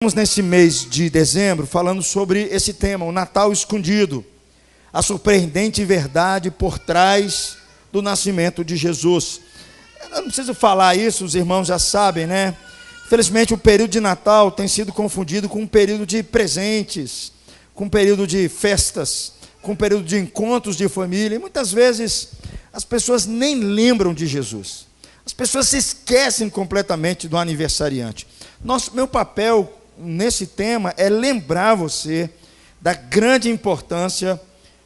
Estamos nesse mês de dezembro falando sobre esse tema, o Natal escondido, a surpreendente verdade por trás do nascimento de Jesus. Eu não preciso falar isso, os irmãos já sabem, né? Infelizmente o período de Natal tem sido confundido com um período de presentes, com um período de festas, com um período de encontros de família, e muitas vezes as pessoas nem lembram de Jesus. As pessoas se esquecem completamente do aniversariante. Meu papel nesse tema é lembrar você da grande importância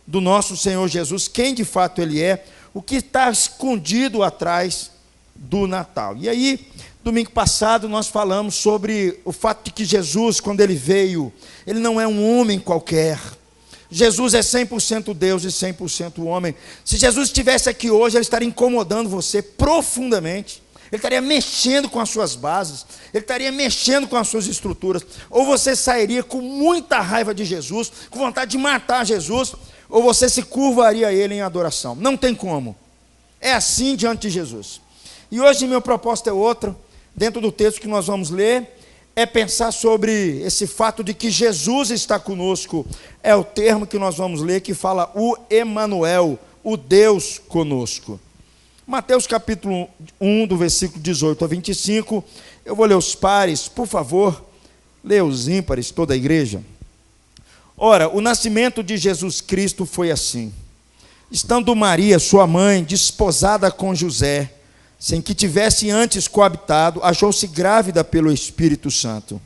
do nosso Senhor Jesus, quem de fato Ele é, o que está escondido atrás do Natal. E aí, domingo passado, nós falamos sobre o fato de que Jesus, quando Ele veio, Ele não é um homem qualquer. Jesus é 100% Deus e 100% homem. Se Jesus estivesse aqui hoje, Ele estaria incomodando você profundamente. Ele estaria mexendo com as suas bases, ele estaria mexendo com as suas estruturas. Ou você sairia com muita raiva de Jesus, com vontade de matar Jesus, ou você se curvaria a ele em adoração. Não tem como. É assim diante de Jesus. E hoje meu propósito é outro, dentro do texto que nós vamos ler, é pensar sobre esse fato de que Jesus está conosco. É o termo que nós vamos ler que fala o Emanuel, o Deus conosco. Mateus capítulo 1, do versículo 18 a 25, eu vou ler os pares, por favor, leia os ímpares, toda a igreja. Ora, o nascimento de Jesus Cristo foi assim: estando Maria, sua mãe, desposada com José, sem que tivesse antes coabitado, achou-se grávida pelo Espírito Santo.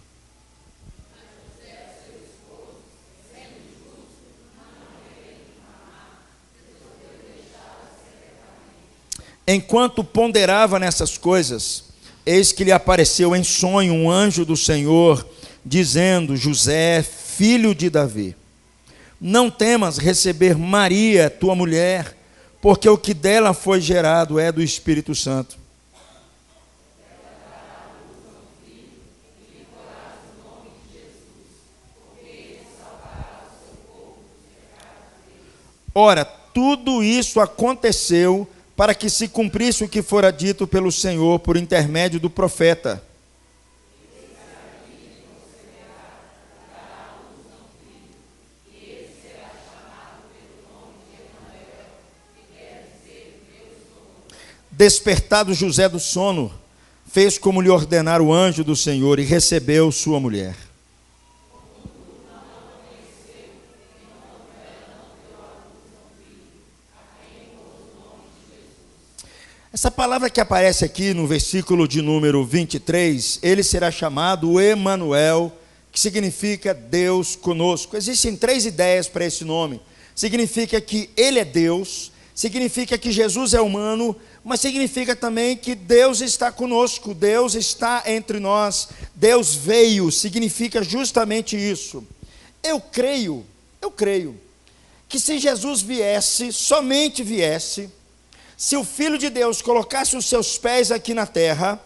Enquanto ponderava nessas coisas, eis que lhe apareceu em sonho um anjo do Senhor, dizendo: José, filho de Davi, não temas receber Maria, tua mulher, porque o que dela foi gerado é do Espírito Santo. Ora, tudo isso aconteceu para que se cumprisse o que fora dito pelo Senhor por intermédio do profeta. Despertado José do sono, fez como lhe ordenara o anjo do Senhor e recebeu sua mulher. Essa palavra que aparece aqui no versículo de número 23, ele será chamado Emanuel, que significa Deus conosco. Existem três ideias para esse nome. Significa que ele é Deus, significa que Jesus é humano, mas significa também que Deus está conosco, Deus está entre nós, Deus veio, significa justamente isso. Eu creio que se Jesus viesse, somente viesse, se o Filho de Deus colocasse os seus pés aqui na terra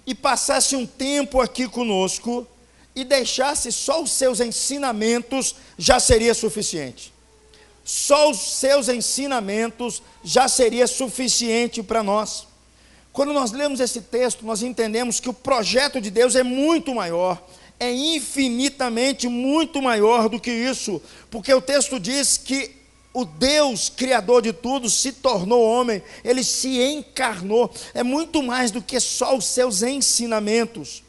e passasse um tempo aqui conosco e deixasse só os seus ensinamentos, já seria suficiente. Só os seus ensinamentos já seria suficiente para nós. Quando nós lemos esse texto, nós entendemos que o projeto de Deus é muito maior, é infinitamente muito maior do que isso, porque o texto diz que o Deus, criador de tudo, se tornou homem, ele se encarnou. É muito mais do que só os seus ensinamentos.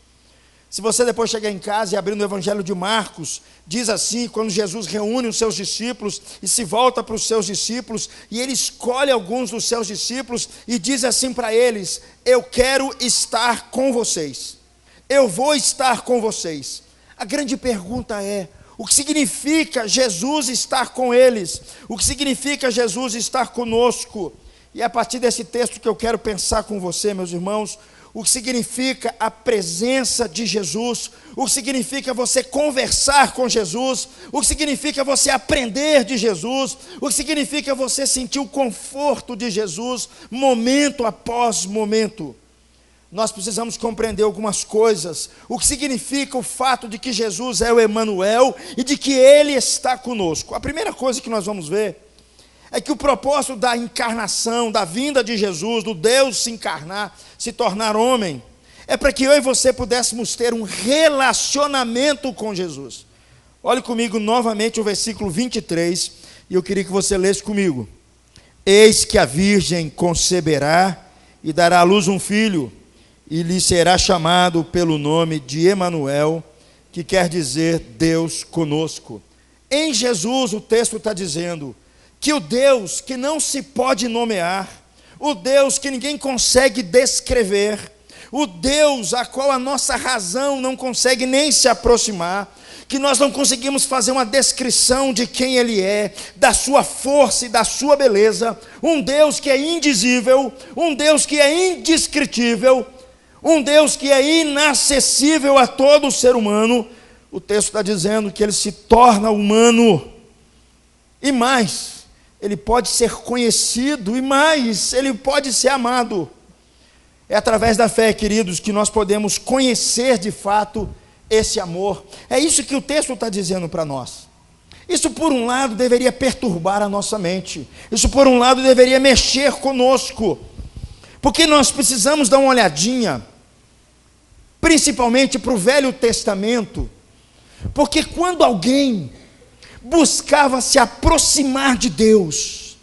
Se você depois chegar em casa e abrir no Evangelho de Marcos, diz assim, quando Jesus reúne os seus discípulos e se volta para os seus discípulos, e ele escolhe alguns dos seus discípulos e diz assim para eles: eu quero estar com vocês, eu vou estar com vocês. A grande pergunta é: o que significa Jesus estar com eles? O que significa Jesus estar conosco? E é a partir desse texto que eu quero pensar com você, meus irmãos, o que significa a presença de Jesus, o que significa você conversar com Jesus, o que significa você aprender de Jesus, o que significa você sentir o conforto de Jesus, momento após momento. Nós precisamos compreender algumas coisas, o que significa o fato de que Jesus é o Emanuel e de que Ele está conosco. A primeira coisa que nós vamos ver é que o propósito da encarnação, da vinda de Jesus, do Deus se encarnar, se tornar homem, é para que eu e você pudéssemos ter um relacionamento com Jesus. Olhe comigo novamente o versículo 23, e eu queria que você lesse comigo. Eis que a virgem conceberá e dará à luz um filho, e lhe será chamado pelo nome de Emanuel, que quer dizer Deus conosco. Em Jesus o texto está dizendo que o Deus que não se pode nomear, o Deus que ninguém consegue descrever, o Deus a qual a nossa razão não consegue nem se aproximar, que nós não conseguimos fazer uma descrição de quem Ele é, da sua força e da sua beleza, um Deus que é indizível, um Deus que é indescritível, um Deus que é inacessível a todo ser humano. O texto está dizendo que Ele se torna humano, e mais, Ele pode ser conhecido, e mais, Ele pode ser amado. É através da fé, queridos, que nós podemos conhecer de fato esse amor. É isso que o texto está dizendo para nós. Isso, por um lado, deveria perturbar a nossa mente. Isso, por um lado, deveria mexer conosco. Porque nós precisamos dar uma olhadinha, principalmente para o Velho Testamento. Porque quando alguém buscava se aproximar de Deus,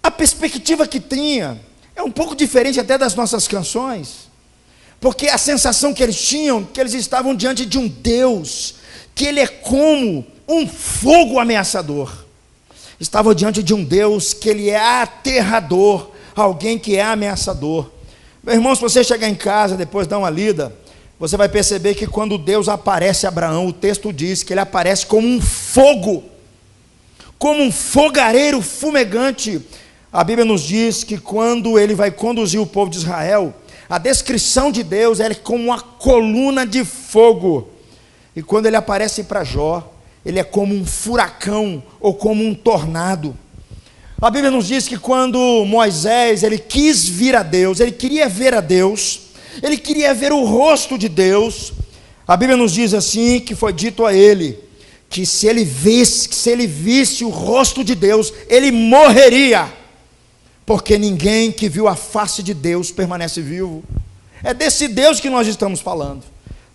a perspectiva que tinha é um pouco diferente até das nossas canções. Porque a sensação que eles tinham, que eles estavam diante de um Deus, que Ele é como um fogo ameaçador. Estavam diante de um Deus que Ele é aterrador, alguém que é ameaçador. Meu irmão, se você chegar em casa, depois dar uma lida, você vai perceber que quando Deus aparece a Abraão, o texto diz que Ele aparece como um fogo, como um fogareiro fumegante. A Bíblia nos diz que quando Ele vai conduzir o povo de Israel, a descrição de Deus é como uma coluna de fogo. E quando Ele aparece para Jó, Ele é como um furacão ou como um tornado. A Bíblia nos diz que quando Moisés, ele quis vir a Deus, ele queria ver a Deus, ele queria ver o rosto de Deus, a Bíblia nos diz assim, que foi dito a ele, que se ele visse o rosto de Deus, ele morreria, porque ninguém que viu a face de Deus permanece vivo. É desse Deus que nós estamos falando.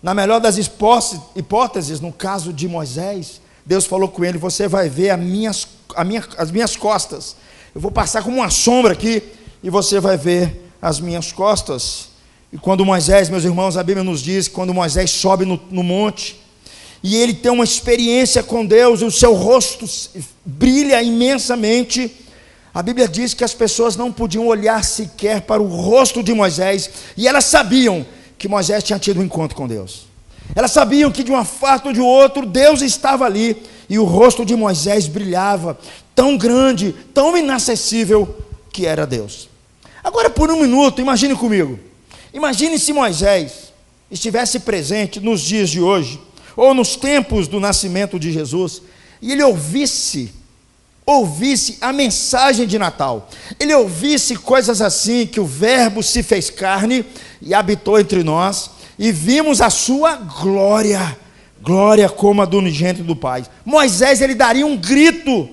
Na melhor das hipóteses, no caso de Moisés, Deus falou com ele: você vai ver as minhas costas, eu vou passar como uma sombra aqui, e você vai ver as minhas costas. E quando Moisés, meus irmãos, a Bíblia nos diz que quando Moisés sobe no monte, e ele tem uma experiência com Deus, e o seu rosto brilha imensamente, a Bíblia diz que as pessoas não podiam olhar sequer para o rosto de Moisés, e elas sabiam que Moisés tinha tido um encontro com Deus. Elas sabiam que de uma parte ou de outro, Deus estava ali, e o rosto de Moisés brilhava, tão grande, tão inacessível, que era Deus. Agora, por um minuto, imagine comigo, imagine se Moisés estivesse presente nos dias de hoje, ou nos tempos do nascimento de Jesus, e ele ouvisse a mensagem de Natal, ele ouvisse coisas assim, que o Verbo se fez carne e habitou entre nós, e vimos a sua glória, glória como a do unigênito do Pai. Moisés, ele daria um grito.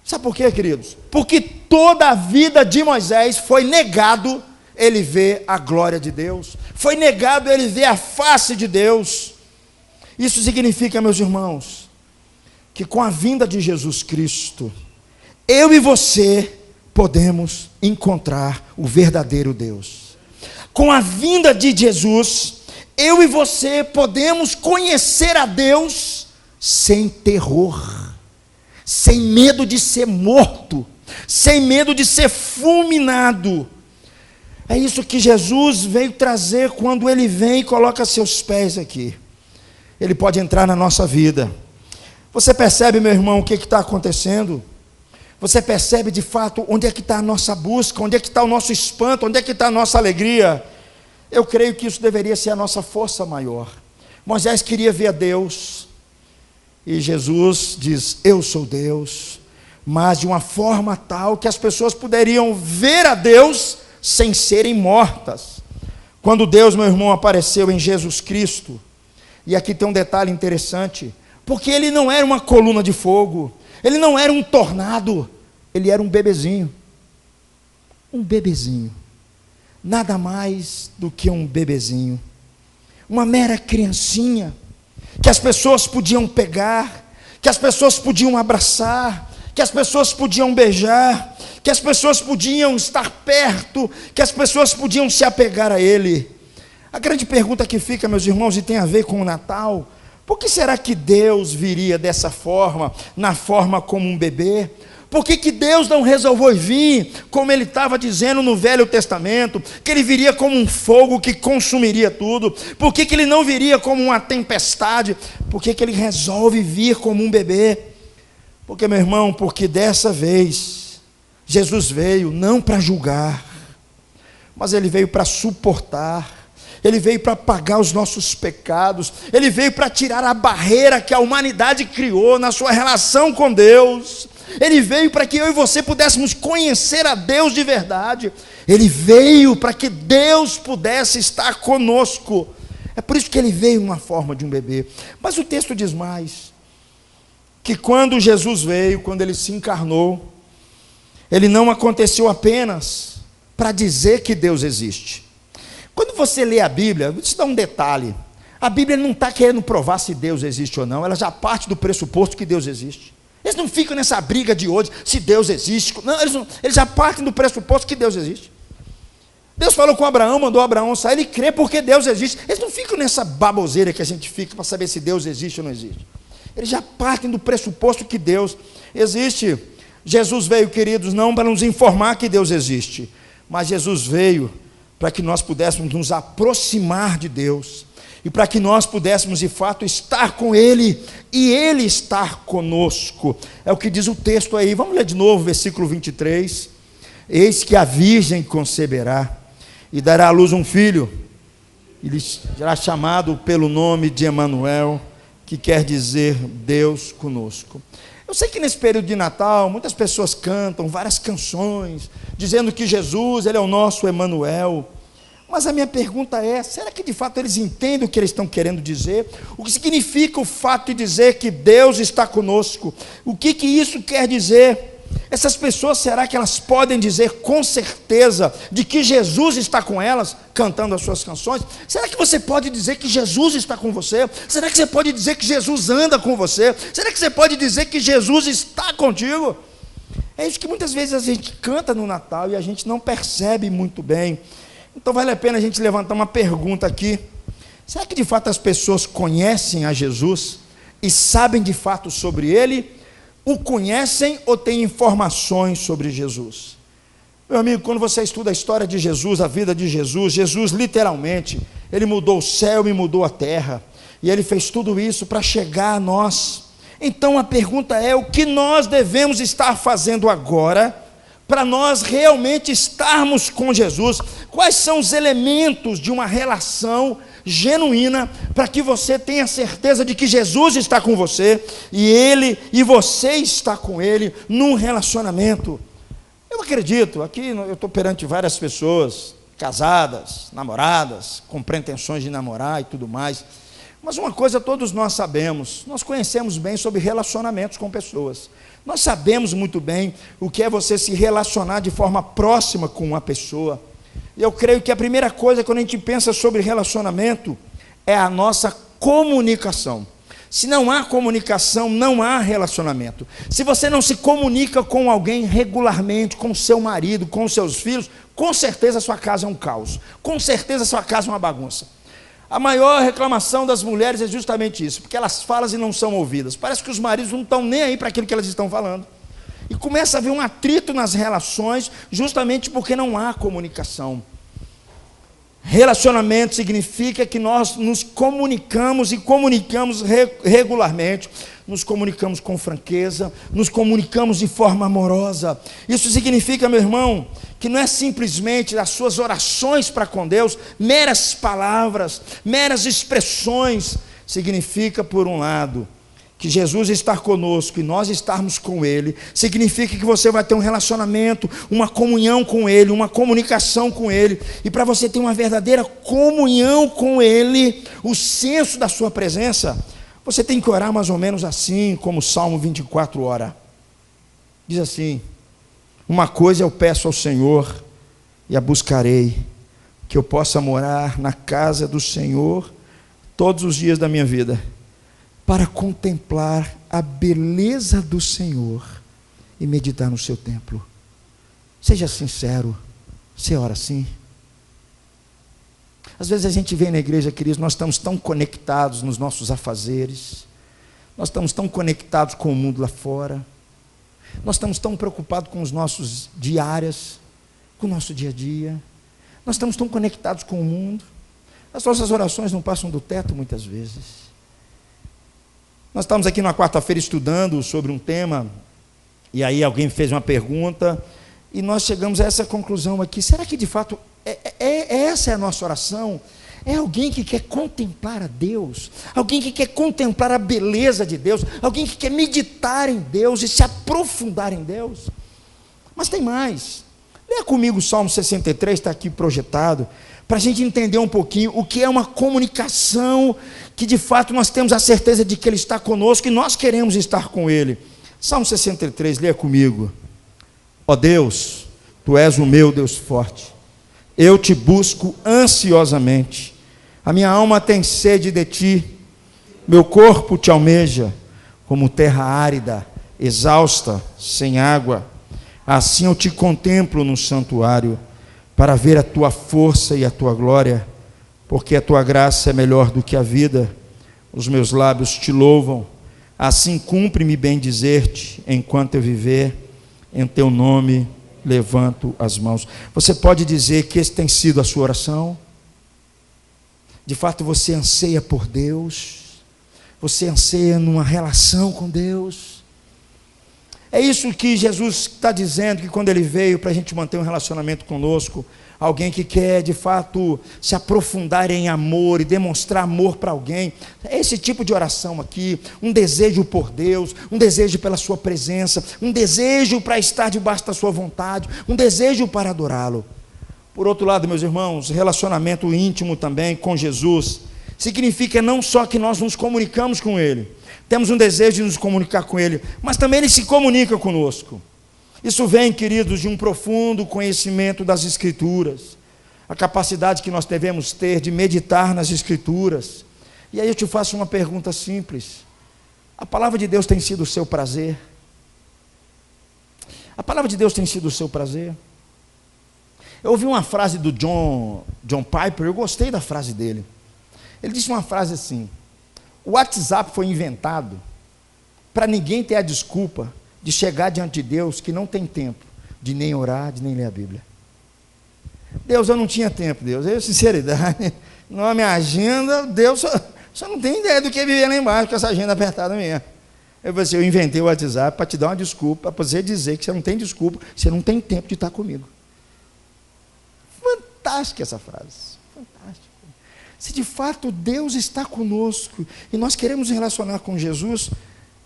Sabe por quê, queridos? Porque toda a vida de Moisés foi negado ele ver a glória de Deus, foi negado ele ver a face de Deus. Isso significa, meus irmãos, que com a vinda de Jesus Cristo, eu e você podemos encontrar o verdadeiro Deus. Com a vinda de Jesus, eu e você podemos conhecer a Deus sem terror, sem medo de ser morto, sem medo de ser fulminado. É isso que Jesus veio trazer quando Ele vem e coloca seus pés aqui. Ele pode entrar na nossa vida. Você percebe, meu irmão, o que está acontecendo? Você percebe de fato onde é que está a nossa busca, onde é que está o nosso espanto, onde é que está a nossa alegria? Eu creio que isso deveria ser a nossa força maior. Moisés queria ver a Deus, e Jesus diz: eu sou Deus, mas de uma forma tal que as pessoas poderiam ver a Deus sem serem mortas. Quando Deus, meu irmão, apareceu em Jesus Cristo, e aqui tem um detalhe interessante, porque Ele não era uma coluna de fogo, Ele não era um tornado, Ele era um bebezinho. Um bebezinho. nada mais do que um bebezinho, uma mera criancinha, que as pessoas podiam pegar, que as pessoas podiam abraçar, que as pessoas podiam beijar, que as pessoas podiam estar perto, que as pessoas podiam se apegar a ele. A grande pergunta que fica, meus irmãos, e tem a ver com o Natal: por que será que Deus viria dessa forma, na forma como um bebê? Por que Deus não resolveu vir, como ele estava dizendo no Velho Testamento, que ele viria como um fogo que consumiria tudo? Por que ele não viria como uma tempestade? Por que ele resolve vir como um bebê? Porque, meu irmão, porque dessa vez, Jesus veio não para julgar, mas ele veio para suportar. Ele veio para pagar os nossos pecados. Ele veio para tirar a barreira que a humanidade criou na sua relação com Deus. Ele veio para que eu e você pudéssemos conhecer a Deus de verdade. Ele veio para que Deus pudesse estar conosco. É por isso que ele veio na forma de um bebê. Mas o texto diz mais, que quando Jesus veio, quando ele se encarnou, ele não aconteceu apenas para dizer que Deus existe. Quando você lê a Bíblia, vou te dar um detalhe: a Bíblia não está querendo provar se Deus existe ou não, ela já parte do pressuposto que Deus existe. Eles não ficam nessa briga de hoje, se Deus existe. Não, eles já partem do pressuposto que Deus existe. Deus falou com Abraão, mandou Abraão sair, ele crê porque Deus existe. Eles não ficam nessa baboseira que a gente fica para saber se Deus existe ou não existe. Eles já partem do pressuposto que Deus existe. Jesus veio, queridos, não para nos informar que Deus existe, mas Jesus veio para que nós pudéssemos nos aproximar de Deus, e para que nós pudéssemos de fato estar com Ele, e Ele estar conosco. É o que diz o texto aí, vamos ler de novo, versículo 23, eis que a virgem conceberá, e dará à luz um filho, e lhe será chamado pelo nome de Emanuel, que quer dizer Deus conosco. Eu sei que nesse período de Natal, muitas pessoas cantam várias canções, dizendo que Jesus, Ele é o nosso Emanuel. Mas a minha pergunta é, será que de fato eles entendem o que eles estão querendo dizer? O que significa o fato de dizer que Deus está conosco? O que isso quer dizer? Essas pessoas, será que elas podem dizer com certeza de que Jesus está com elas, cantando as suas canções? Será que você pode dizer que Jesus está com você? Será que você pode dizer que Jesus anda com você? Será que você pode dizer que Jesus está contigo? É isso que muitas vezes a gente canta no Natal e a gente não percebe muito bem. Então vale a pena a gente levantar uma pergunta aqui: será que de fato as pessoas conhecem a Jesus e sabem de fato sobre Ele? O conhecem ou têm informações sobre Jesus? Meu amigo, quando você estuda a história de Jesus, a vida de Jesus, Jesus literalmente, Ele mudou o céu e mudou a terra, e Ele fez tudo isso para chegar a nós. Então a pergunta é, o que nós devemos estar fazendo agora, para nós realmente estarmos com Jesus? Quais são os elementos de uma relação genuína, para que você tenha certeza de que Jesus está com você, e você está com Ele, num relacionamento? Eu acredito, aqui eu estou perante várias pessoas, casadas, namoradas, com pretensões de namorar e tudo mais, mas uma coisa todos nós sabemos, nós conhecemos bem sobre relacionamentos com pessoas. Nós sabemos muito bem o que é você se relacionar de forma próxima com uma pessoa. E eu creio que a primeira coisa quando a gente pensa sobre relacionamento é a nossa comunicação. Se não há comunicação, não há relacionamento. Se você não se comunica com alguém regularmente, com seu marido, com seus filhos, com certeza a sua casa é um caos. Com certeza a sua casa é uma bagunça. A maior reclamação das mulheres é justamente isso, porque elas falam e não são ouvidas. Parece que os maridos não estão nem aí para aquilo que elas estão falando. E começa a haver um atrito nas relações, justamente porque não há comunicação. Relacionamento significa que nós nos comunicamos e comunicamos regularmente, nos comunicamos com franqueza, nos comunicamos de forma amorosa. Isso significa, meu irmão, que não é simplesmente as suas orações para com Deus, meras palavras, meras expressões. Significa, por um lado, que Jesus está conosco e nós estarmos com Ele, significa que você vai ter um relacionamento, uma comunhão com Ele, uma comunicação com Ele, e para você ter uma verdadeira comunhão com Ele, o senso da sua presença, você tem que orar mais ou menos assim, como o Salmo 24 ora. Diz assim: uma coisa eu peço ao Senhor, e a buscarei, que eu possa morar na casa do Senhor todos os dias da minha vida, para contemplar a beleza do Senhor e meditar no seu templo. Seja sincero, você ora assim? Às vezes a gente vem na igreja, queridos, nós estamos tão conectados nos nossos afazeres, nós estamos tão conectados com o mundo lá fora, nós estamos tão preocupados com os nossos diárias, com o nosso dia a dia, nós estamos tão conectados com o mundo, as nossas orações não passam do teto muitas vezes. Nós estamos aqui na quarta-feira estudando sobre um tema, e aí alguém fez uma pergunta, e nós chegamos a essa conclusão aqui: será que de fato essa é a nossa oração? É alguém que quer contemplar a Deus, alguém que quer contemplar a beleza de Deus, alguém que quer meditar em Deus e se aprofundar em Deus. Mas tem mais. Leia comigo o Salmo 63, está aqui projetado, para a gente entender um pouquinho o que é uma comunicação, que de fato nós temos a certeza de que Ele está conosco e nós queremos estar com Ele. Salmo 63, leia comigo. Ó Deus, Tu és o meu Deus forte, eu te busco ansiosamente, a minha alma tem sede de Ti, meu corpo Te almeja, como terra árida, exausta, sem água. Assim eu Te contemplo no santuário, para ver a Tua força e a Tua glória, porque a Tua graça é melhor do que a vida, os meus lábios Te louvam. Assim cumpre-me bem dizer-te, enquanto eu viver, em Teu nome levanto as mãos. Você pode dizer que esse tem sido a sua oração? De fato você anseia por Deus? Você anseia numa relação com Deus? É isso que Jesus está dizendo, que quando Ele veio para a gente manter um relacionamento conosco, alguém que quer de fato se aprofundar em amor e demonstrar amor para alguém, é esse tipo de oração aqui, um desejo por Deus, um desejo pela sua presença, um desejo para estar debaixo da sua vontade, um desejo para adorá-lo. Por outro lado, meus irmãos, relacionamento íntimo também com Jesus, significa não só que nós nos comunicamos com Ele, temos um desejo de nos comunicar com Ele, mas também Ele se comunica conosco. Isso vem, queridos, de um profundo conhecimento das Escrituras, a capacidade que nós devemos ter de meditar nas Escrituras. E aí eu te faço uma pergunta simples: a palavra de Deus tem sido o seu prazer? A palavra de Deus tem sido o seu prazer? Eu ouvi uma frase do John Piper, eu gostei da frase dele. Ele disse uma frase assim: o WhatsApp foi inventado para ninguém ter a desculpa de chegar diante de Deus que não tem tempo de nem orar, de nem ler a Bíblia. Deus, eu não tinha tempo, Deus, sinceridade, na minha agenda, Deus, só não tem ideia do que é viver lá embaixo com essa agenda apertada minha. Eu inventei o WhatsApp para te dar uma desculpa, para você dizer que você não tem desculpa, você não tem tempo de estar comigo. Fantástica essa frase, fantástica. Se de fato Deus está conosco e nós queremos nos relacionar com Jesus,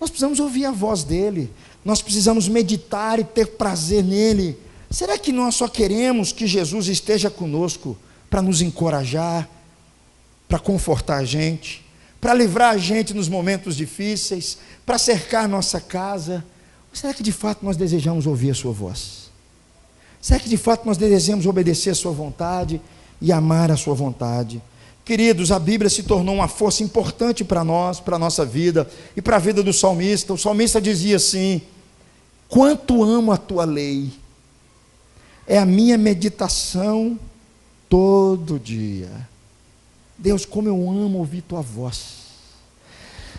nós precisamos ouvir a voz dEle, nós precisamos meditar e ter prazer nele. Será que nós só queremos que Jesus esteja conosco para nos encorajar, para confortar a gente, para livrar a gente nos momentos difíceis, para cercar nossa casa? Ou será que de fato nós desejamos ouvir a sua voz? Será que de fato nós desejamos obedecer a sua vontade e amar a sua vontade? Queridos, a Bíblia se tornou uma força importante para nós, para a nossa vida e para a vida do salmista. O salmista dizia assim: quanto amo a tua lei, é a minha meditação todo dia. Deus, como eu amo ouvir tua voz.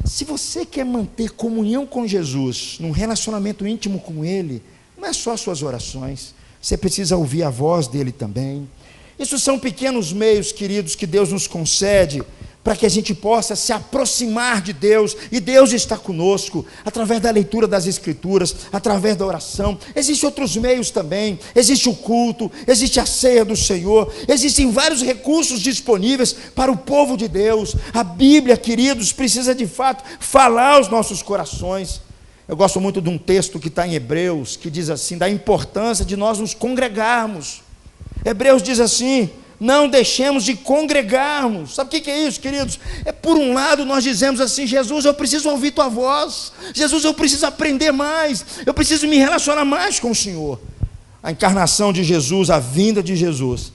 Se você quer manter comunhão com Jesus, num relacionamento íntimo com Ele, não é só suas orações, você precisa ouvir a voz dEle também. Isso são pequenos meios, queridos, que Deus nos concede para que a gente possa se aproximar de Deus, e Deus está conosco, através da leitura das Escrituras, através da oração. Existem outros meios também, existe o culto, existe a ceia do Senhor, existem vários recursos disponíveis para o povo de Deus. A Bíblia, queridos, precisa de fato falar aos nossos corações. Eu gosto muito de um texto que está em Hebreus, que diz assim, da importância de nós nos congregarmos. Hebreus diz assim: não deixemos de congregarmos. Sabe o que é isso, queridos? É, por um lado, nós dizemos assim: Jesus, eu preciso ouvir tua voz. Jesus, eu preciso aprender mais. Eu preciso me relacionar mais com o Senhor. A encarnação de Jesus, a vinda de Jesus,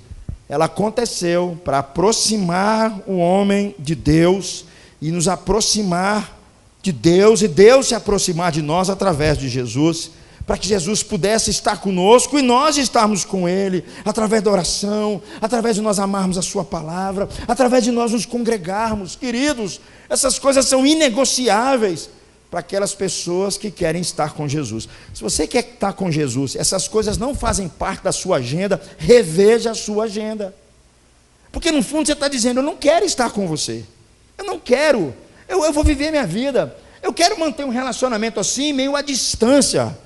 ela aconteceu para aproximar o homem de Deus e nos aproximar de Deus, e Deus se aproximar de nós através de Jesus, para que Jesus pudesse estar conosco e nós estarmos com Ele, através da oração, através de nós amarmos a Sua palavra, através de nós nos congregarmos. Queridos, essas coisas são inegociáveis para aquelas pessoas que querem estar com Jesus. Se você quer estar com Jesus, essas coisas não fazem parte da sua agenda, reveja a sua agenda. Porque no fundo você está dizendo: eu não quero estar com você, eu não quero, eu vou viver minha vida, eu quero manter um relacionamento assim, meio à distância.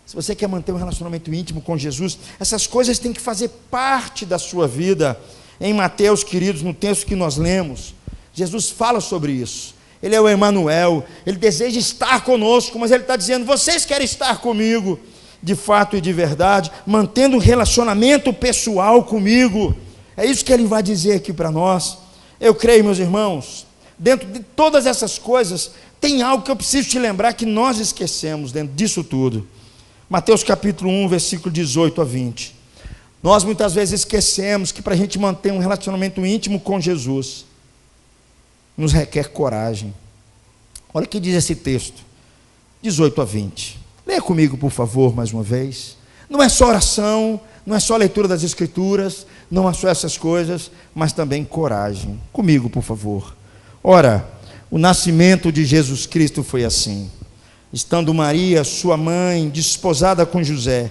Se você quer manter um relacionamento íntimo com Jesus, essas coisas têm que fazer parte da sua vida. Em Mateus, queridos, no texto que nós lemos, Jesus fala sobre isso. Ele é o Emanuel, Ele deseja estar conosco, mas Ele está dizendo: vocês querem estar comigo, de fato e de verdade, mantendo um relacionamento pessoal comigo. É isso que Ele vai dizer aqui para nós. Eu creio, meus irmãos, dentro de todas essas coisas, tem algo que eu preciso te lembrar que nós esquecemos dentro disso tudo. Mateus capítulo 1, versículo 18 a 20. Nós muitas vezes esquecemos que para a gente manter um relacionamento íntimo com Jesus, nos requer coragem. Olha o que diz esse texto, 18 a 20. Leia comigo, por favor, mais uma vez. Não é só oração, não é só leitura das Escrituras, não é só essas coisas, mas também coragem. Comigo, por favor. Ora, o nascimento de Jesus Cristo foi assim: estando Maria, sua mãe, desposada com José,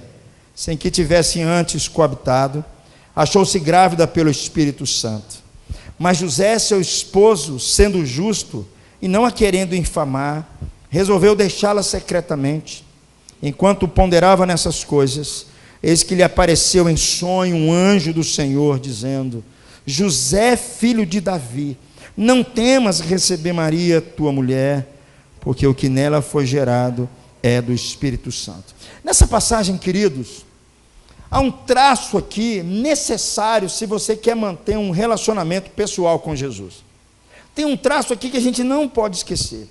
sem que tivessem antes coabitado, achou-se grávida pelo Espírito Santo. Mas José, seu esposo, sendo justo e não a querendo infamar, resolveu deixá-la secretamente. Enquanto ponderava nessas coisas, eis que lhe apareceu em sonho um anjo do Senhor, dizendo: José, filho de Davi, não temas receber Maria, tua mulher, porque o que nela foi gerado é do Espírito Santo. Nessa passagem, queridos, há um traço aqui necessário se você quer manter um relacionamento pessoal com Jesus. Tem um traço aqui que a gente não pode esquecer.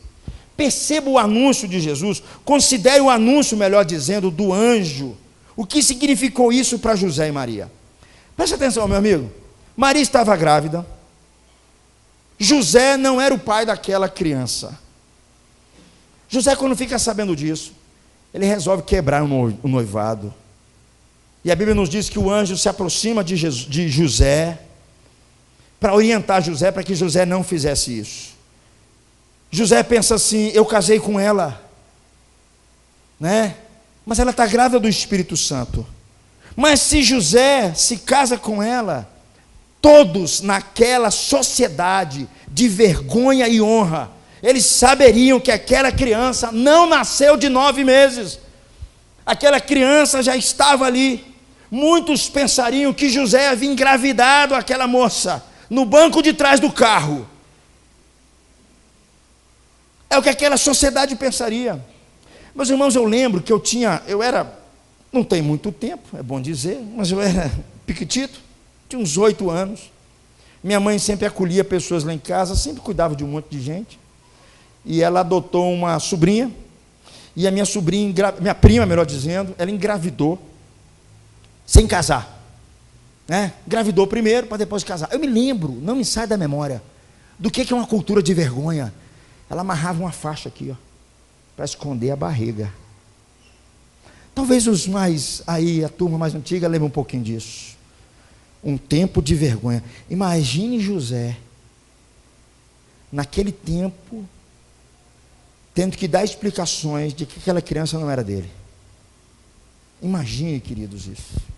Perceba o anúncio de Jesus, considere o anúncio, melhor dizendo, do anjo. O que significou isso para José e Maria? Preste atenção, meu amigo. Maria estava grávida. José não era o pai daquela criança. José, quando fica sabendo disso, ele resolve quebrar o noivado. E a Bíblia nos diz que o anjo se aproxima de José, para orientar José, para que José não fizesse isso. José pensa assim: eu casei com ela, né? Mas ela está grávida do Espírito Santo. Mas se José se casa com ela, todos naquela sociedade de vergonha e honra, eles saberiam que aquela criança não nasceu de 9 meses. Aquela criança já estava ali. Muitos pensariam que José havia engravidado aquela moça no banco de trás do carro. É o que aquela sociedade pensaria. Meus irmãos, eu lembro que eu era, não tem muito tempo, é bom dizer, mas eu era piquitito, tinha uns 8 anos. Minha mãe sempre acolhia pessoas lá em casa, sempre cuidava de um monte de gente. E ela adotou uma sobrinha, e a minha sobrinha, minha prima, melhor dizendo, ela engravidou, sem casar, né? Engravidou primeiro, para depois casar. Eu me lembro, não me sai da memória, do que é uma cultura de vergonha. Ela amarrava uma faixa aqui, ó, para esconder a barriga. Talvez os mais, aí, a turma mais antiga, lembre um pouquinho disso. Um tempo de vergonha. Imagine José, naquele tempo, tendo que dar explicações de que aquela criança não era dele. Imagine, queridos, isso.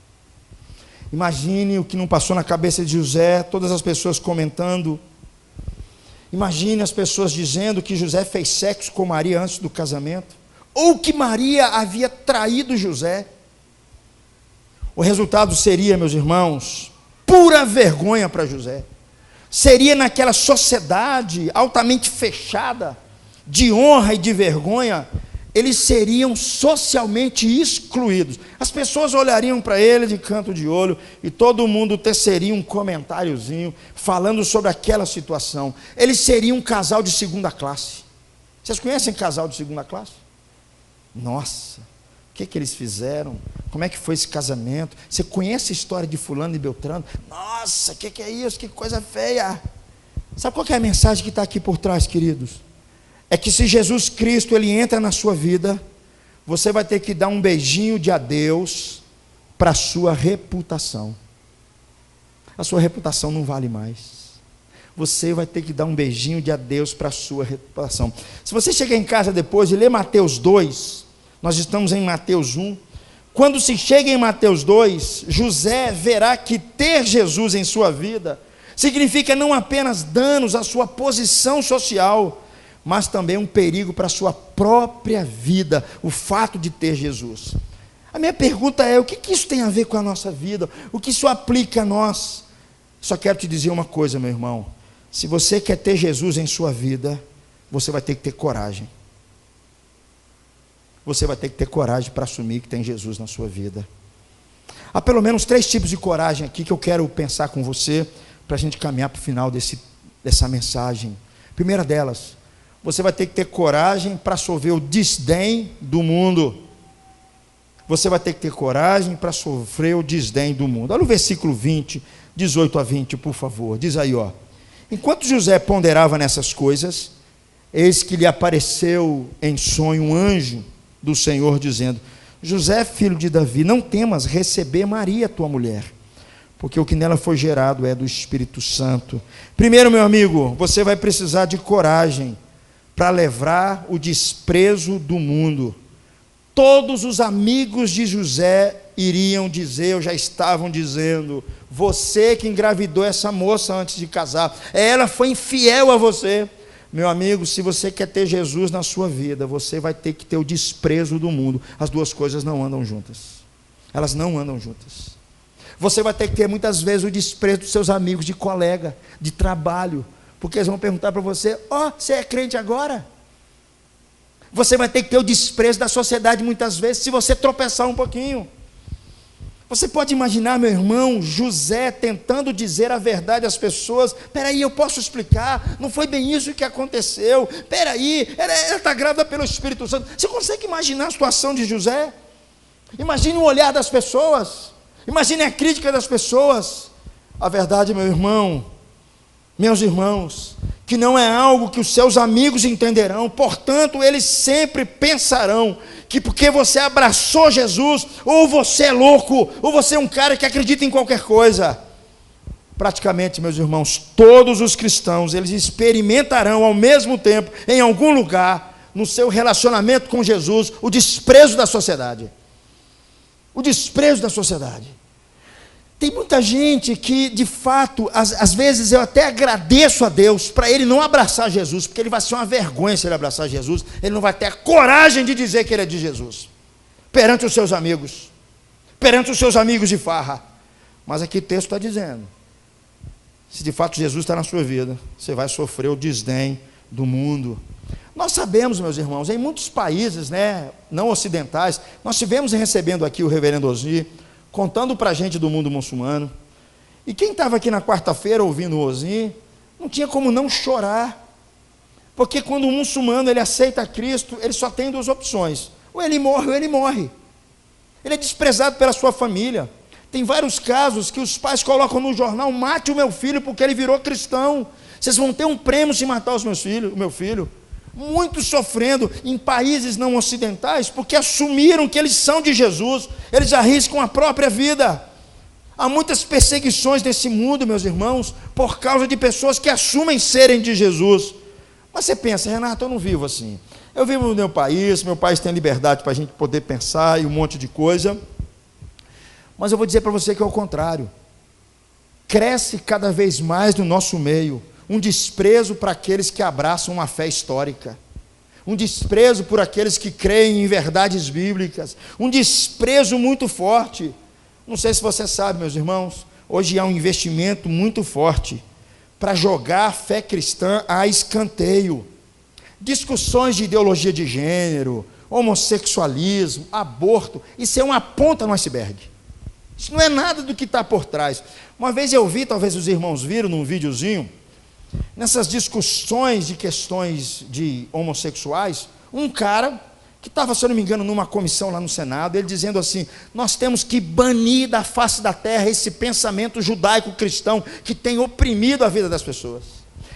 Imagine o que não passou na cabeça de José, todas as pessoas comentando. Imagine as pessoas dizendo que José fez sexo com Maria antes do casamento, ou que Maria havia traído José. O resultado seria, meus irmãos, pura vergonha para José. Seria naquela sociedade altamente fechada, de honra e de vergonha, eles seriam socialmente excluídos. As pessoas olhariam para ele de canto de olho e todo mundo teceria um comentáriozinho falando sobre aquela situação. Eles seriam um casal de segunda classe. Vocês conhecem casal de segunda classe? Nossa, que eles fizeram? Como é que foi esse casamento? Você conhece a história de fulano e Beltrano? Nossa, o que é isso? Que coisa feia! Sabe qual que é a mensagem que está aqui por trás, queridos? É que se Jesus Cristo, Ele entra na sua vida, você vai ter que dar um beijinho de adeus para a sua reputação. A sua reputação não vale mais. Você vai ter que dar um beijinho de adeus para a sua reputação. Se você chegar em casa depois e ler Mateus 2, nós estamos em Mateus 1, quando se chega em Mateus 2, José verá que ter Jesus em sua vida significa não apenas danos à sua posição social, mas também um perigo para a sua própria vida, o fato de ter Jesus. A minha pergunta é, o que isso tem a ver com a nossa vida? O que isso aplica a nós? Só quero te dizer uma coisa, meu irmão. Se você quer ter Jesus em sua vida, você vai ter que ter coragem. Você vai ter que ter coragem para assumir que tem Jesus na sua vida. Há pelo menos 3 tipos de coragem aqui que eu quero pensar com você, para a gente caminhar para o final dessa mensagem. Primeira delas, você vai ter que ter coragem para sofrer o desdém do mundo. Você vai ter que ter coragem para sofrer o desdém do mundo. Olha o versículo 20, 18 a 20, por favor. Diz aí, ó. Enquanto José ponderava nessas coisas, eis que lhe apareceu em sonho um anjo do Senhor, dizendo: José, filho de Davi, não temas receber Maria, tua mulher, porque o que nela foi gerado é do Espírito Santo. Primeiro, meu amigo, você vai precisar de coragem para livrar o desprezo do mundo. Todos os amigos de José iriam dizer, ou já estavam dizendo: você que engravidou essa moça antes de casar, ela foi infiel a você. Meu amigo, se você quer ter Jesus na sua vida, você vai ter que ter o desprezo do mundo. As duas coisas não andam juntas. Elas não andam juntas. Você vai ter que ter muitas vezes o desprezo dos seus amigos de colega, de trabalho, porque eles vão perguntar para você: ó, você é crente agora? Você vai ter que ter o desprezo da sociedade muitas vezes, se você tropeçar um pouquinho. Você pode imaginar, meu irmão, José tentando dizer a verdade às pessoas: peraí, eu posso explicar, não foi bem isso que aconteceu, peraí, ela está grávida pelo Espírito Santo. Você consegue imaginar a situação de José? Imagine o olhar das pessoas, imagine a crítica das pessoas. A verdade, meu irmão, meus irmãos, que não é algo que os seus amigos entenderão, portanto, eles sempre pensarão que porque você abraçou Jesus, ou você é louco, ou você é um cara que acredita em qualquer coisa. Praticamente, meus irmãos, todos os cristãos, eles experimentarão ao mesmo tempo, em algum lugar, no seu relacionamento com Jesus, o desprezo da sociedade. O desprezo da sociedade. Tem muita gente que, de fato, às vezes eu até agradeço a Deus para ele não abraçar Jesus, porque ele vai ser uma vergonha se ele abraçar Jesus, ele não vai ter a coragem de dizer que ele é de Jesus, perante os seus amigos de farra. Mas aqui o texto está dizendo, se de fato Jesus está na sua vida, você vai sofrer o desdém do mundo. Nós sabemos, meus irmãos, em muitos países, não ocidentais, nós tivemos recebendo aqui o reverendo Osni, contando para a gente do mundo muçulmano, e quem estava aqui na quarta-feira ouvindo o Osni, não tinha como não chorar, porque quando o muçulmano ele aceita Cristo, ele só tem 2 opções, ou ele morre ou ele morre, ele é desprezado pela sua família. Tem vários casos que os pais colocam no jornal: mate o meu filho porque ele virou cristão, vocês vão ter um prêmio se matar o meu filho. Muitos sofrendo em países não ocidentais, porque assumiram que eles são de Jesus, eles arriscam a própria vida. Há muitas perseguições nesse mundo, meus irmãos, por causa de pessoas que assumem serem de Jesus. Mas você pensa: Renato, eu não vivo assim, eu vivo no meu país tem liberdade para a gente poder pensar e um monte de coisa. Mas eu vou dizer para você que é o contrário. Cresce cada vez mais no nosso meio um desprezo para aqueles que abraçam uma fé histórica, um desprezo por aqueles que creem em verdades bíblicas, um desprezo muito forte. Não sei se você sabe, meus irmãos, hoje há um investimento muito forte para jogar a fé cristã a escanteio. Discussões de ideologia de gênero, homossexualismo, aborto, isso é uma ponta no iceberg. Isso não é nada do que está por trás. Uma vez eu vi, talvez os irmãos viram num videozinho, nessas discussões de questões de homossexuais, um cara que estava, se eu não me engano, numa comissão lá no Senado, ele dizendo assim: nós temos que banir da face da terra esse pensamento judaico-cristão que tem oprimido a vida das pessoas.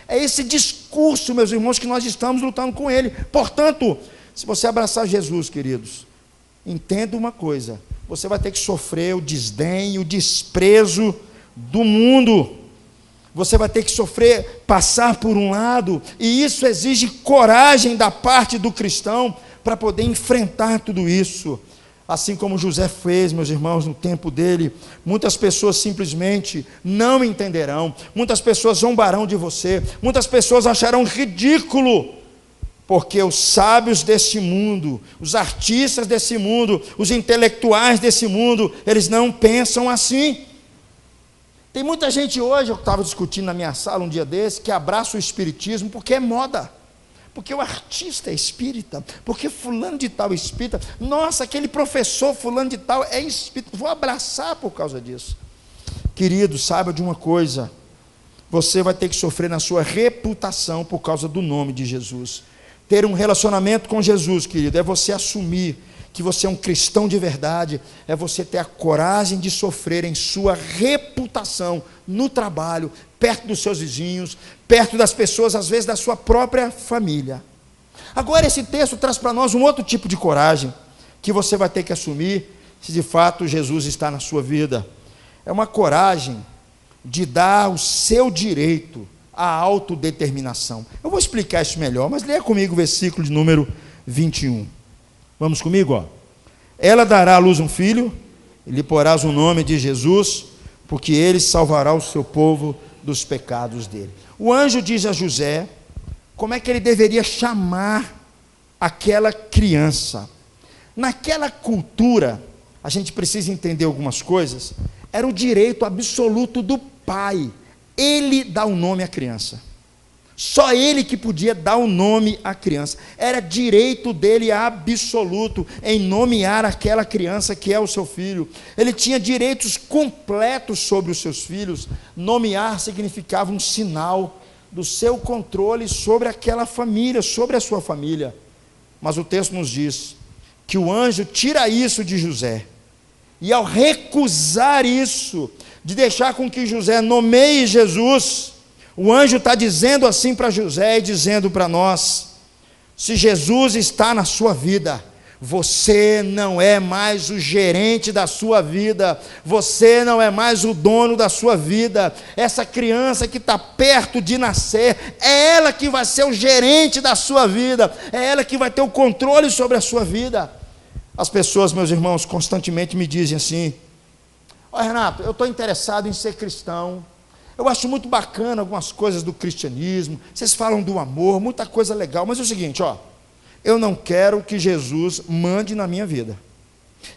É esse discurso, meus irmãos, que nós estamos lutando com ele. Portanto, se você abraçar Jesus, queridos, entenda uma coisa: você vai ter que sofrer o desdém, o desprezo do mundo. Você vai ter que sofrer, passar por um lado, e isso exige coragem da parte do cristão para poder enfrentar tudo isso. Assim como José fez, meus irmãos, no tempo dele, muitas pessoas simplesmente não entenderão, muitas pessoas zombarão de você, muitas pessoas acharão ridículo, porque os sábios desse mundo, os artistas desse mundo, os intelectuais desse mundo, eles não pensam assim. Tem muita gente hoje, eu estava discutindo na minha sala um dia desse, que abraça o espiritismo porque é moda, porque o artista é espírita, porque fulano de tal é espírita, nossa, aquele professor fulano de tal é espírita, vou abraçar por causa disso. Querido, saiba de uma coisa: você vai ter que sofrer na sua reputação por causa do nome de Jesus. Ter um relacionamento com Jesus, querido, é você assumir que você é um cristão de verdade, é você ter a coragem de sofrer em sua reputação, no trabalho, perto dos seus vizinhos, perto das pessoas, às vezes da sua própria família. Agora esse texto traz para nós um outro tipo de coragem, que você vai ter que assumir, se de fato Jesus está na sua vida. É uma coragem de dar o seu direito à autodeterminação. Eu vou explicar isso melhor, mas leia comigo o versículo de número 21. Vamos comigo, ó. Ela dará à luz um filho, e lhe porás o nome de Jesus, porque ele salvará o seu povo dos pecados dele. O anjo diz a José como é que ele deveria chamar aquela criança. Naquela cultura, a gente precisa entender algumas coisas, era o direito absoluto do pai, ele dá o nome à criança. Só ele que podia dar o nome à criança. Era direito dele absoluto em nomear aquela criança que é o seu filho. Ele tinha direitos completos sobre os seus filhos. Nomear significava um sinal do seu controle sobre aquela família, sobre a sua família. Mas o texto nos diz que o anjo tira isso de José. E ao recusar isso, de deixar com que José nomeie Jesus, o anjo está dizendo assim para José e dizendo para nós: se Jesus está na sua vida, você não é mais o gerente da sua vida, você não é mais o dono da sua vida. Essa criança que está perto de nascer, é ela que vai ser o gerente da sua vida, é ela que vai ter o controle sobre a sua vida. As pessoas, meus irmãos, constantemente me dizem assim: ó, Renato, eu estou interessado em ser cristão, eu acho muito bacana algumas coisas do cristianismo, vocês falam do amor, muita coisa legal, mas é o seguinte, ó, eu não quero que Jesus mande na minha vida,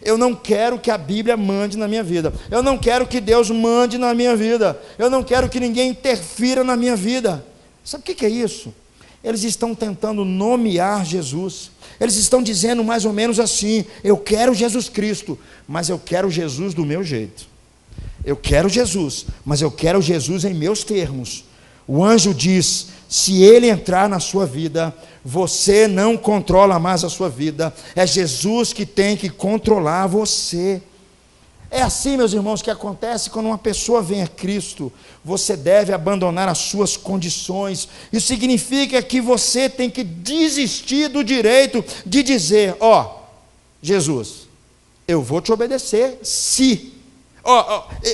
eu não quero que a Bíblia mande na minha vida, eu não quero que Deus mande na minha vida, eu não quero que ninguém interfira na minha vida. Sabe o que é isso? Eles estão tentando nomear Jesus, eles estão dizendo mais ou menos assim: eu quero Jesus Cristo, mas eu quero Jesus do meu jeito. Eu quero Jesus, mas eu quero Jesus em meus termos. O anjo diz: se ele entrar na sua vida, você não controla mais a sua vida, é Jesus que tem que controlar você. É assim, meus irmãos, que acontece quando uma pessoa vem a Cristo. Você deve abandonar as suas condições. Isso significa que você tem que desistir do direito de dizer: ó, Jesus, eu vou te obedecer se...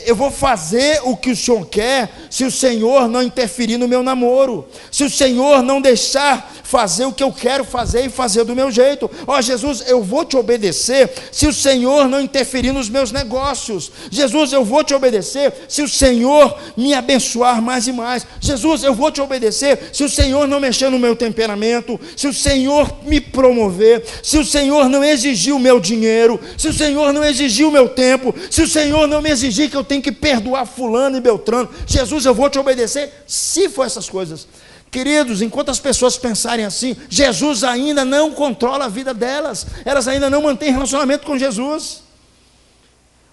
eu vou fazer o que o Senhor quer, se o Senhor não interferir no meu namoro, se o Senhor não deixar fazer o que eu quero fazer e fazer do meu jeito. Jesus, eu vou te obedecer se o Senhor não interferir nos meus negócios. Jesus, eu vou te obedecer se o Senhor me abençoar mais e mais. Jesus, eu vou te obedecer se o Senhor não mexer no meu temperamento, se o Senhor me promover, se o Senhor não exigir o meu dinheiro, se o Senhor não exigir o meu tempo, se o Senhor não me exigir que eu tenho que perdoar fulano e beltrano. Jesus, eu vou te obedecer se for essas coisas. Queridos, enquanto as pessoas pensarem assim, Jesus ainda não controla a vida delas, elas ainda não mantêm relacionamento com Jesus.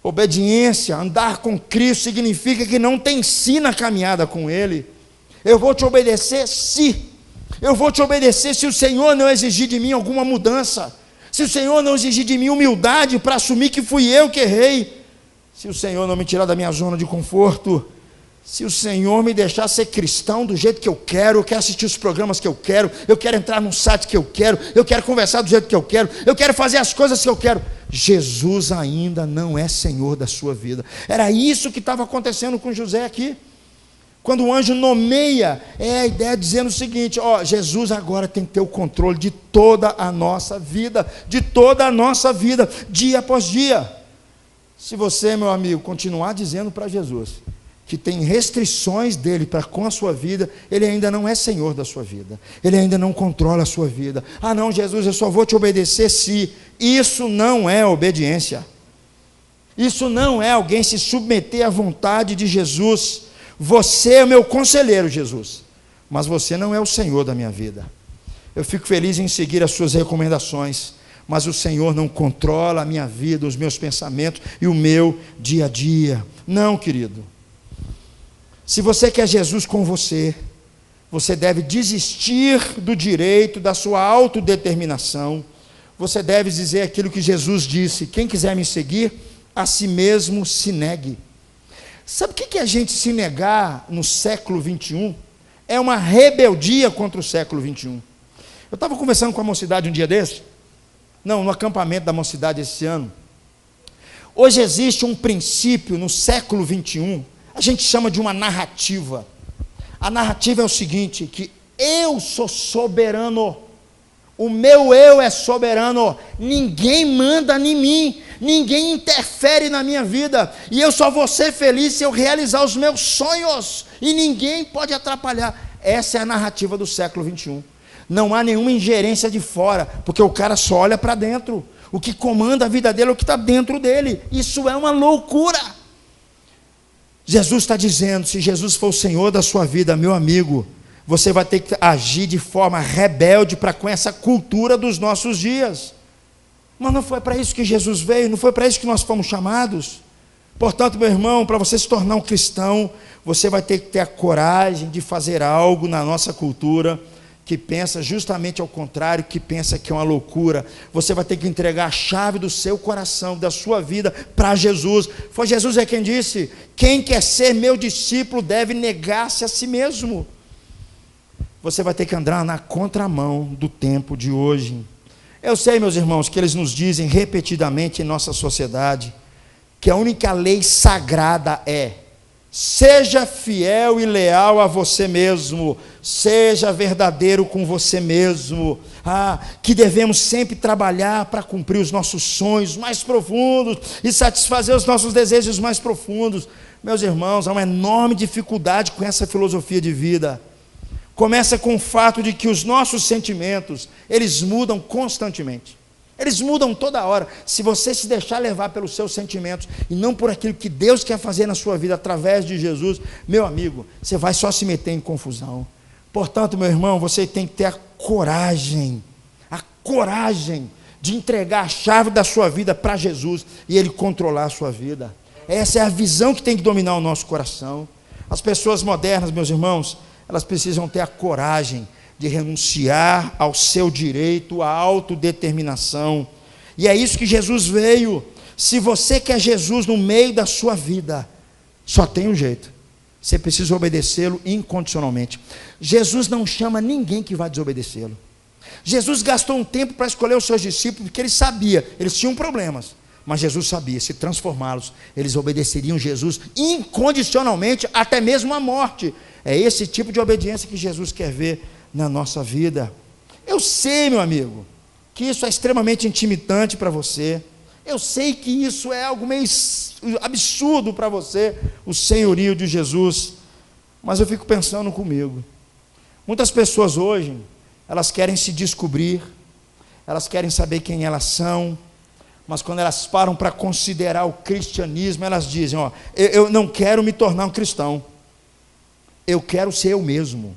Obediência, andar com Cristo, significa que não tem si na caminhada com Ele. Eu vou te obedecer se. Eu vou te obedecer se o Senhor não exigir de mim alguma mudança, se o Senhor não exigir de mim humildade para assumir que fui eu que errei, se o Senhor não me tirar da minha zona de conforto, se o Senhor me deixar ser cristão do jeito que eu quero assistir os programas que eu quero entrar num site que eu quero conversar do jeito que eu quero fazer as coisas que eu quero, Jesus ainda não é Senhor da sua vida. Era isso que estava acontecendo com José aqui. Quando o anjo nomeia, é a ideia dizendo o seguinte: Jesus agora tem que ter o controle de toda a nossa vida, dia após dia. Se você, meu amigo, continuar dizendo para Jesus que tem restrições dele para com a sua vida, ele ainda não é Senhor da sua vida, ele ainda não controla a sua vida. Não, Jesus, eu só vou te obedecer se. Isso não é obediência, isso não é alguém se submeter à vontade de Jesus. Você é o meu conselheiro, Jesus, mas você não é o Senhor da minha vida. Eu fico feliz em seguir as suas recomendações, mas o Senhor não controla a minha vida, os meus pensamentos e o meu dia a dia. Não, querido. Se você quer Jesus com você, você deve desistir do direito da sua autodeterminação. Você deve dizer aquilo que Jesus disse: quem quiser me seguir, a si mesmo se negue. Sabe o que é a gente se negar no século 21? É uma rebeldia contra o século 21. Eu estava conversando com a mocidade um dia desse, no acampamento da mocidade esse ano. Hoje existe um princípio no século 21, a gente chama de uma narrativa. A narrativa é o seguinte: que eu sou soberano, o meu eu é soberano, ninguém manda em mim, ninguém interfere na minha vida, e eu só vou ser feliz se eu realizar os meus sonhos, e ninguém pode atrapalhar. Essa é a narrativa do século 21. Não há nenhuma ingerência de fora, porque o cara só olha para dentro. O que comanda a vida dele é o que está dentro dele. Isso é uma loucura. Jesus está dizendo: se Jesus for o Senhor da sua vida, meu amigo, você vai ter que agir de forma rebelde para com essa cultura dos nossos dias. Mas não foi para isso que Jesus veio, não foi para isso que nós fomos chamados. Portanto, meu irmão, para você se tornar um cristão, você vai ter que ter a coragem de fazer algo na nossa cultura que pensa justamente ao contrário, que pensa que é uma loucura. Você vai ter que entregar a chave do seu coração, da sua vida, para Jesus. Foi Jesus quem disse: quem quer ser meu discípulo deve negar-se a si mesmo. Você vai ter que andar na contramão do tempo de hoje. Eu sei, meus irmãos, que eles nos dizem repetidamente em nossa sociedade que a única lei sagrada é: seja fiel e leal a você mesmo, seja verdadeiro com você mesmo. Que devemos sempre trabalhar para cumprir os nossos sonhos mais profundos e satisfazer os nossos desejos mais profundos. Meus irmãos, há uma enorme dificuldade com essa filosofia de vida. Começa com o fato de que os nossos sentimentos, eles mudam constantemente. Eles mudam toda hora. Se você se deixar levar pelos seus sentimentos e não por aquilo que Deus quer fazer na sua vida através de Jesus, meu amigo, você vai só se meter em confusão. Portanto, meu irmão, você tem que ter a coragem de entregar a chave da sua vida para Jesus e Ele controlar a sua vida. Essa é a visão que tem que dominar o nosso coração. As pessoas modernas, meus irmãos, elas precisam ter a coragem de renunciar ao seu direito à autodeterminação. E é isso que Jesus veio. Se você quer Jesus no meio da sua vida, só tem um jeito: você precisa obedecê-lo incondicionalmente. Jesus não chama ninguém que vai desobedecê-lo. Jesus gastou um tempo para escolher os seus discípulos, porque ele sabia, eles tinham problemas, mas Jesus sabia, se transformá-los, eles obedeceriam Jesus incondicionalmente, até mesmo à morte. É esse tipo de obediência que Jesus quer ver na nossa vida. Eu sei, meu amigo, que isso é extremamente intimidante para você. Eu sei que isso é algo meio absurdo para você, o senhorio de Jesus. Mas eu fico pensando comigo. Muitas pessoas hoje, elas querem se descobrir, elas querem saber quem elas são, mas quando elas param para considerar o cristianismo, elas dizem: eu não quero me tornar um cristão, eu quero ser eu mesmo.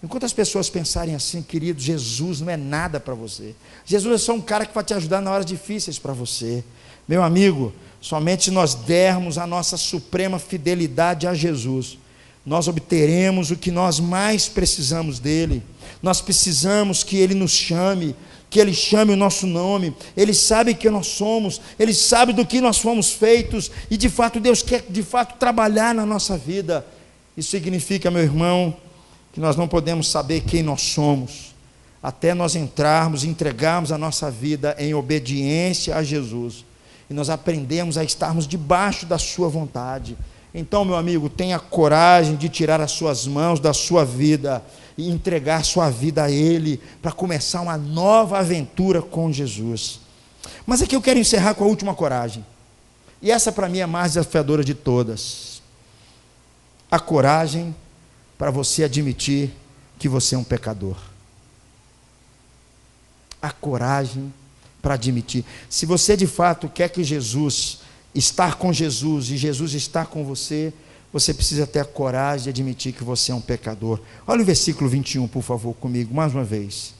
Enquanto as pessoas pensarem assim, querido, Jesus não é nada para você. Jesus é só um cara que vai te ajudar nas horas difíceis para você. Meu amigo, somente se nós dermos a nossa suprema fidelidade a Jesus, nós obteremos o que nós mais precisamos dele. Nós precisamos que ele nos chame, que ele chame o nosso nome. Ele sabe quem nós somos, ele sabe do que nós fomos feitos, e de fato Deus quer de fato trabalhar na nossa vida. Isso significa, meu irmão, que nós não podemos saber quem nós somos até nós entrarmos, entregarmos a nossa vida em obediência a Jesus, e nós aprendemos a estarmos debaixo da sua vontade. Então, meu amigo, tenha coragem de tirar as suas mãos da sua vida e entregar sua vida a ele, para começar uma nova aventura com Jesus. Mas aqui eu quero encerrar com a última coragem, e essa para mim é a mais desafiadora de todas: a coragem para você admitir que você é um pecador. A coragem para admitir. Se você de fato quer que estar com Jesus, e Jesus está com você, você precisa ter a coragem de admitir que você é um pecador. Olha o versículo 21, por favor, comigo, mais uma vez.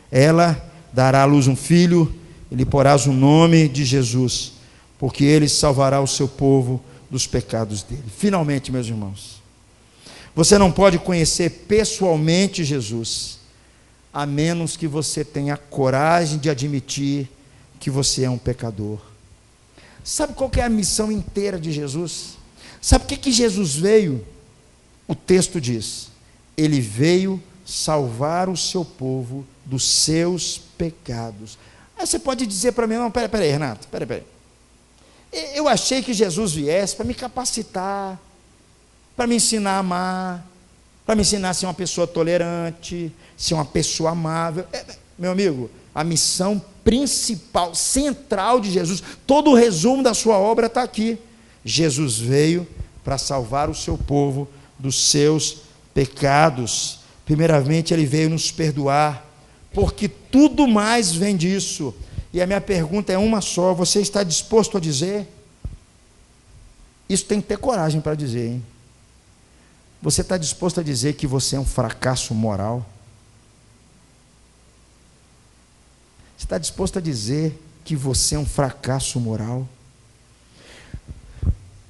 Ela dará à luz um filho, e lhe porás o nome de Jesus, porque ele salvará o seu povo dos pecados dele. Finalmente, meus irmãos, você não pode conhecer pessoalmente Jesus, a menos que você tenha a coragem de admitir que você é um pecador. Sabe qual que é a missão inteira de Jesus? Sabe por que Jesus veio? O texto diz: ele veio salvar o seu povo dos seus pecados. Aí você pode dizer para mim: não, peraí, Renato, peraí. Eu achei que Jesus viesse para me capacitar, para me ensinar a amar, para me ensinar a ser uma pessoa tolerante, ser uma pessoa amável. Meu amigo, a missão principal, central de Jesus, todo o resumo da sua obra está aqui. Jesus veio para salvar o seu povo dos seus pecados. Primeiramente, ele veio nos perdoar, porque tudo mais vem disso. E a minha pergunta é uma só: você está disposto a dizer? Isso tem que ter coragem para dizer, hein? Você está disposto a dizer que você é um fracasso moral? Você está disposto a dizer que você é um fracasso moral?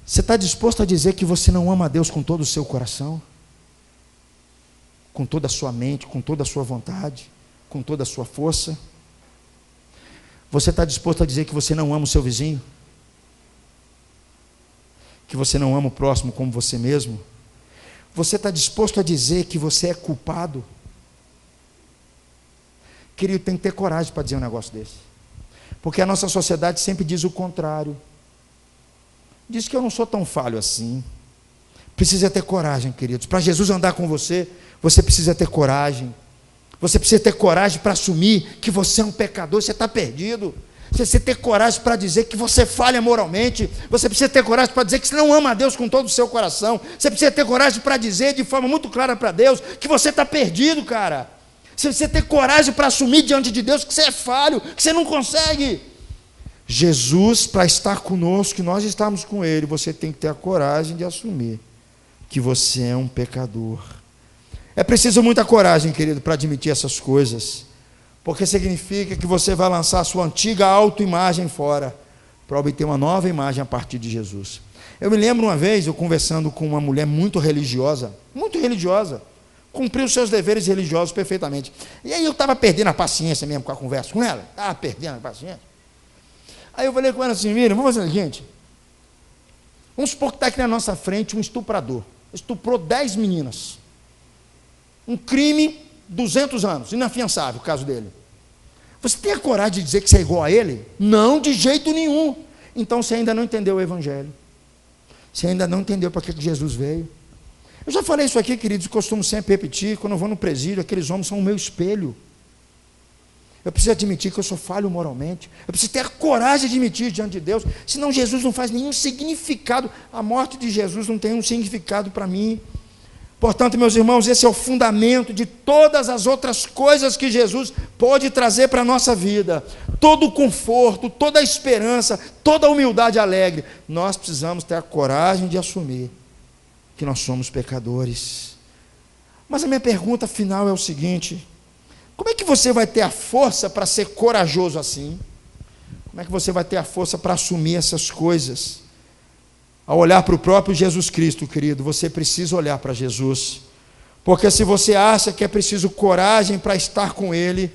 Você está disposto a dizer que você não ama a Deus com todo o seu coração? Com toda a sua mente, com toda a sua vontade, com toda a sua força? Você está disposto a dizer que você não ama o seu vizinho? Que você não ama o próximo como você mesmo? Você está disposto a dizer que você é culpado? Querido, tem que ter coragem para dizer um negócio desse, porque a nossa sociedade sempre diz o contrário. Diz que eu não sou tão falho assim. Precisa ter coragem, queridos. Para Jesus andar com você, você precisa ter coragem. Você precisa ter coragem para assumir que você é um pecador. Você está perdido. Você precisa ter coragem para dizer que você falha moralmente. Você precisa ter coragem para dizer que você não ama a Deus com todo o seu coração. Você precisa ter coragem para dizer de forma muito clara para Deus que você está perdido, cara. Você precisa ter coragem para assumir diante de Deus que você é falho, que você não consegue. Jesus, para estar conosco, que nós estamos com Ele, você tem que ter a coragem de assumir que você é um pecador. É preciso muita coragem, querido, para admitir essas coisas, porque significa que você vai lançar a sua antiga autoimagem fora, para obter uma nova imagem a partir de Jesus. Eu me lembro uma vez, eu conversando com uma mulher muito religiosa, cumpriu os seus deveres religiosos perfeitamente, e aí eu estava perdendo a paciência mesmo com a conversa com ela, estava perdendo a paciência. Aí eu falei com ela assim: Miriam, vamos fazer o seguinte, vamos supor que está aqui na nossa frente um estuprador, estuprou 10 meninas, um crime, 200 anos, inafiançável o caso dele. Você tem a coragem de dizer que você é igual a ele? Não, de jeito nenhum. Então você ainda não entendeu o Evangelho, você ainda não entendeu para que Jesus veio. Eu já falei isso aqui, queridos, costumo sempre repetir, quando eu vou no presídio, aqueles homens são o meu espelho. Eu preciso admitir que eu sou falho moralmente, eu preciso ter a coragem de admitir diante de Deus, senão Jesus não faz nenhum significado, a morte de Jesus não tem um significado para mim. Portanto, meus irmãos, esse é o fundamento de todas as outras coisas que Jesus pode trazer para a nossa vida, todo o conforto, toda a esperança, toda a humildade alegre. Nós precisamos ter a coragem de assumir que nós somos pecadores. Mas a minha pergunta final é o seguinte: como é que você vai ter a força para ser corajoso assim? Como é que você vai ter a força para assumir essas coisas? Ao olhar para o próprio Jesus Cristo, querido, você precisa olhar para Jesus. Porque se você acha que é preciso coragem para estar com Ele,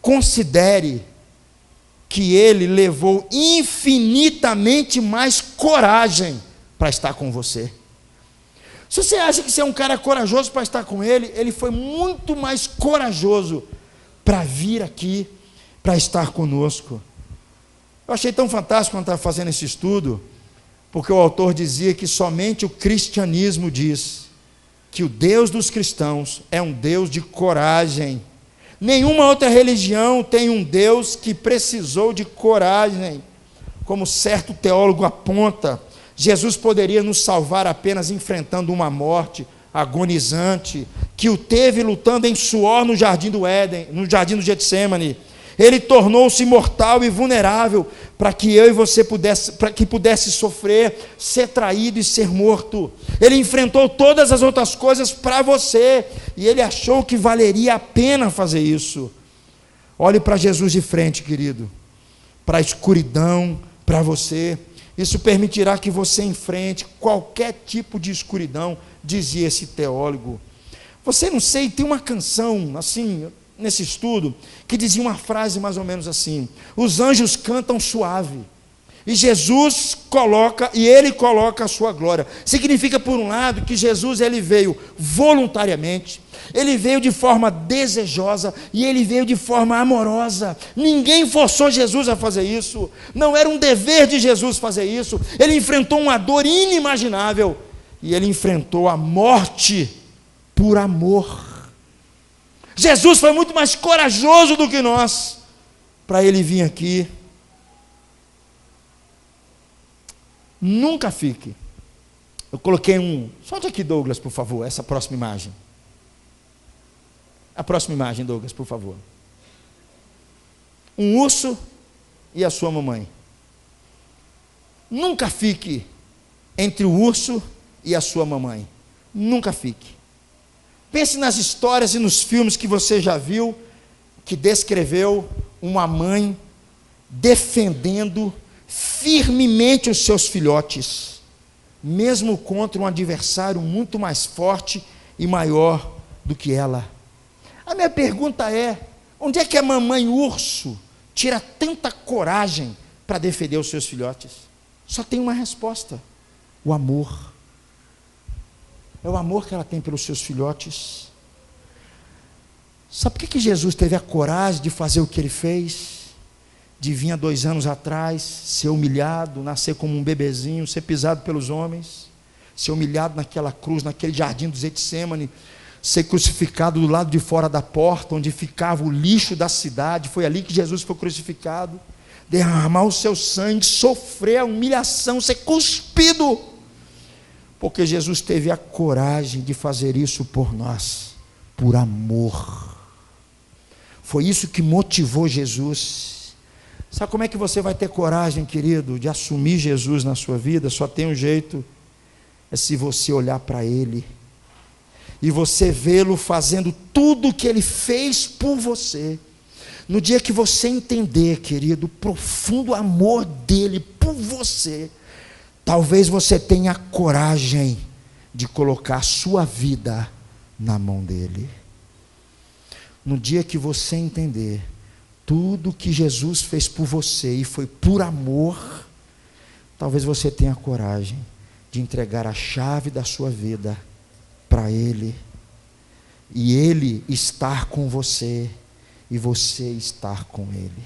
considere que Ele levou infinitamente mais coragem para estar com você. Se você acha que você é um cara corajoso para estar com Ele, Ele foi muito mais corajoso para vir aqui, para estar conosco. Eu achei tão fantástico quando estava fazendo esse estudo, porque o autor dizia que somente o cristianismo diz que o Deus dos cristãos é um Deus de coragem. Nenhuma outra religião tem um Deus que precisou de coragem. Como certo teólogo aponta, Jesus poderia nos salvar apenas enfrentando uma morte agonizante, que o teve lutando em suor no jardim do Éden, no jardim do Getsêmani. Ele tornou-se mortal e vulnerável para que eu e você pudesse sofrer, ser traído e ser morto. Ele enfrentou todas as outras coisas para você, e ele achou que valeria a pena fazer isso. Olhe para Jesus de frente, querido, para a escuridão, para você. Isso permitirá que você enfrente qualquer tipo de escuridão, dizia esse teólogo. Você, não sei, tem uma canção assim, nesse estudo, que dizia uma frase mais ou menos assim: os anjos cantam suave, e Jesus coloca, e Ele coloca a sua glória. Significa, por um lado, que Jesus, Ele veio voluntariamente, Ele veio de forma desejosa, e Ele veio de forma amorosa. Ninguém forçou Jesus a fazer isso, não era um dever de Jesus fazer isso. Ele enfrentou uma dor inimaginável, e Ele enfrentou a morte por amor. Jesus foi muito mais corajoso do que nós, para Ele vir aqui. Nunca fique. Eu coloquei solte aqui, Douglas, por favor, essa próxima imagem. A próxima imagem, Douglas, por favor. Um urso e a sua mamãe. Nunca fique entre o urso e a sua mamãe. Nunca fique. Pense nas histórias e nos filmes que você já viu, que descreveu uma mãe defendendo firmemente os seus filhotes, mesmo contra um adversário muito mais forte e maior do que ela. A minha pergunta é: onde é que a mamãe urso tira tanta coragem para defender os seus filhotes? Só tem uma resposta: o amor. É o amor que ela tem pelos seus filhotes. Sabe por que Jesus teve a coragem de fazer o que Ele fez? De vir há 2 anos atrás, ser humilhado, nascer como um bebezinho, ser pisado pelos homens, ser humilhado naquela cruz, naquele jardim do Getsêmani, ser crucificado do lado de fora da porta, onde ficava o lixo da cidade. Foi ali que Jesus foi crucificado. Derramar o seu sangue, sofrer a humilhação, ser cuspido. Porque Jesus teve a coragem de fazer isso por nós, por amor. Foi isso que motivou Jesus. Sabe como é que você vai ter coragem, querido, de assumir Jesus na sua vida? Só tem um jeito: é se você olhar para Ele, e você vê-lo fazendo tudo o que Ele fez por você. No dia que você entender, querido, o profundo amor dEle por você, talvez você tenha coragem de colocar a sua vida na mão dEle. No dia que você entender tudo que Jesus fez por você e foi por amor, talvez você tenha coragem de entregar a chave da sua vida para Ele, e Ele estar com você, e você estar com Ele.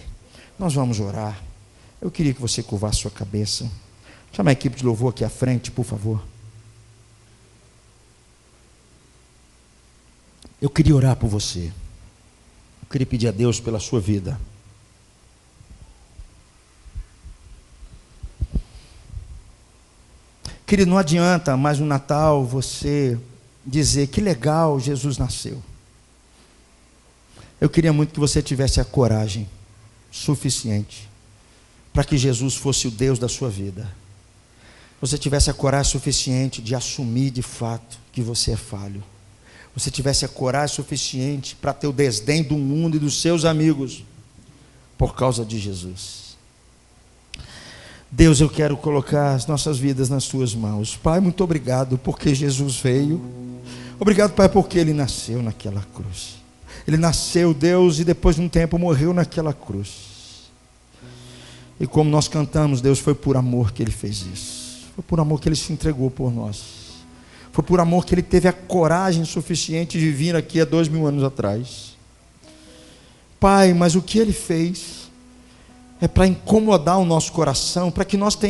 Nós vamos orar. Eu queria que você curvasse sua cabeça. Chama a equipe de louvor aqui à frente, por favor. Eu queria orar por você. Eu queria pedir a Deus pela sua vida. Querido, não adianta mais no Natal você dizer que legal, Jesus nasceu. Eu queria muito que você tivesse a coragem suficiente para que Jesus fosse o Deus da sua vida. Você tivesse a coragem suficiente de assumir de fato que você é falho. Você tivesse a coragem suficiente para ter o desdém do mundo e dos seus amigos por causa de Jesus. Deus, eu quero colocar as nossas vidas nas tuas mãos. Pai, muito obrigado porque Jesus veio. Obrigado, Pai, porque Ele nasceu naquela cruz. Ele nasceu, Deus, e depois de um tempo morreu naquela cruz. E como nós cantamos, Deus, foi por amor que Ele fez isso. Foi por amor que Ele se entregou por nós. Foi por amor que Ele teve a coragem suficiente de vir aqui há 2000 anos atrás. Pai, mas o que Ele fez é para incomodar o nosso coração, para que nós tenhamos